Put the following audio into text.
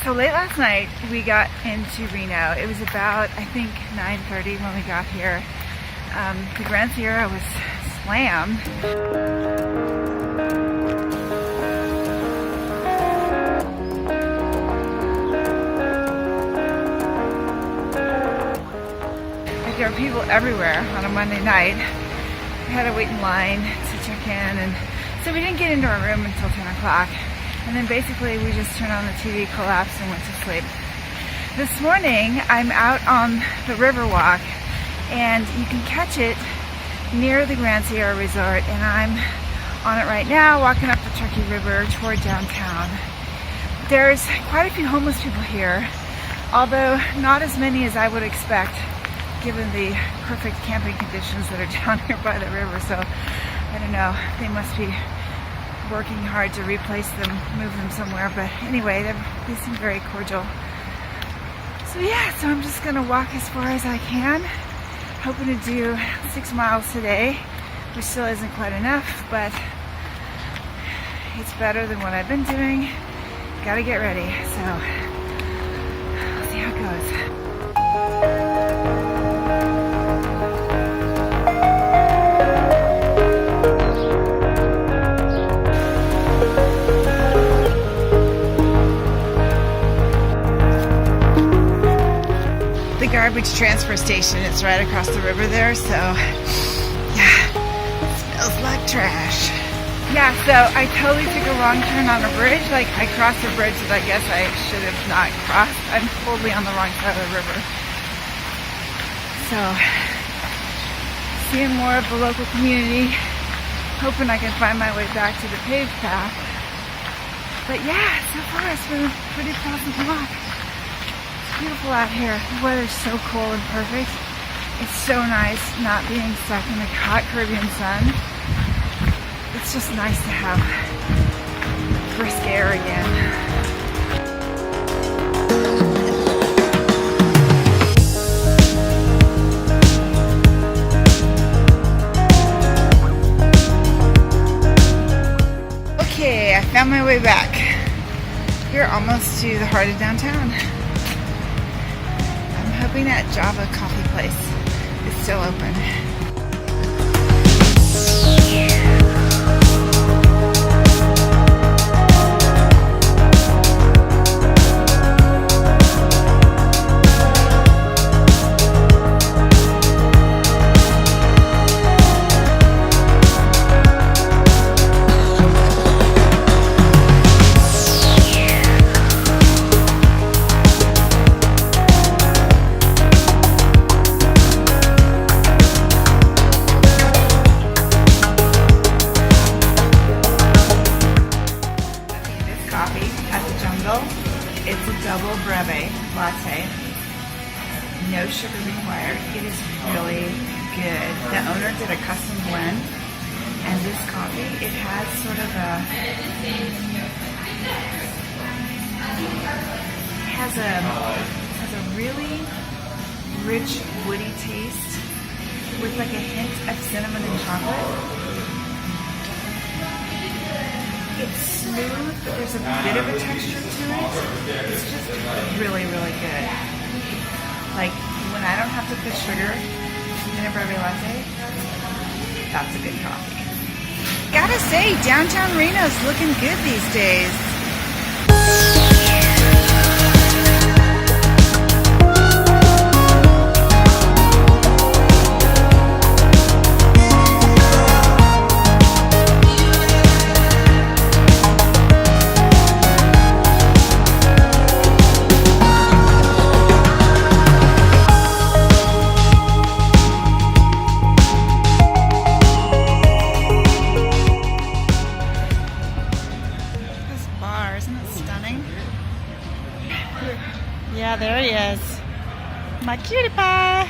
So late last night we got into Reno. It was about, I think, 9:30 when we got here. The Grand Sierra was slammed. Like there were people everywhere on a Monday night. We had to wait in line to check in, and so we didn't get into our room until 10 o'clock. And then basically we just turned on the TV, collapsed, and went to sleep. This morning I'm out on the river walk, and you can catch it near the Grand Sierra Resort, and I'm on it right now, walking up the Truckee River toward downtown. There's quite a few homeless people here, although not as many as I would expect given the perfect camping conditions that are down here by the river. So I don't know, they must be working hard to replace them, move them somewhere, but anyway, they seem very cordial. So yeah, so I'm just gonna walk as far as I can, hoping to do 6 miles today, which still isn't quite enough, but it's better than what I've been doing. Gotta get ready, so we'll see how it goes. Garbage transfer station. It's right across the river there, so yeah, smells like trash. Yeah, so I totally took a wrong turn on a bridge. Like I crossed a bridge that I guess I should have not crossed. I'm totally on the wrong side of the river. So seeing more of the local community, hoping I can find my way back to the paved path. But yeah, so far it's been a pretty pleasant walk. Beautiful out here. The weather's so cool and perfect. It's so nice not being stuck in the hot Caribbean sun. It's just nice to have brisk air again. Okay, I found my way back. We're almost to the heart of downtown. Hoping that Java coffee place is still open. It's a double breve latte, no sugar required. It is really good. The owner did a custom blend, and this coffee, it has sort of a, has a really rich woody taste with like a hint of cinnamon and chocolate. It's smooth, but there's a bit of a texture to it. It's just really, really good. Like, when I don't have to put sugar in a breve latte, that's a good coffee. Gotta say, downtown Reno's looking good these days. Yeah, there he is. My cutie pie.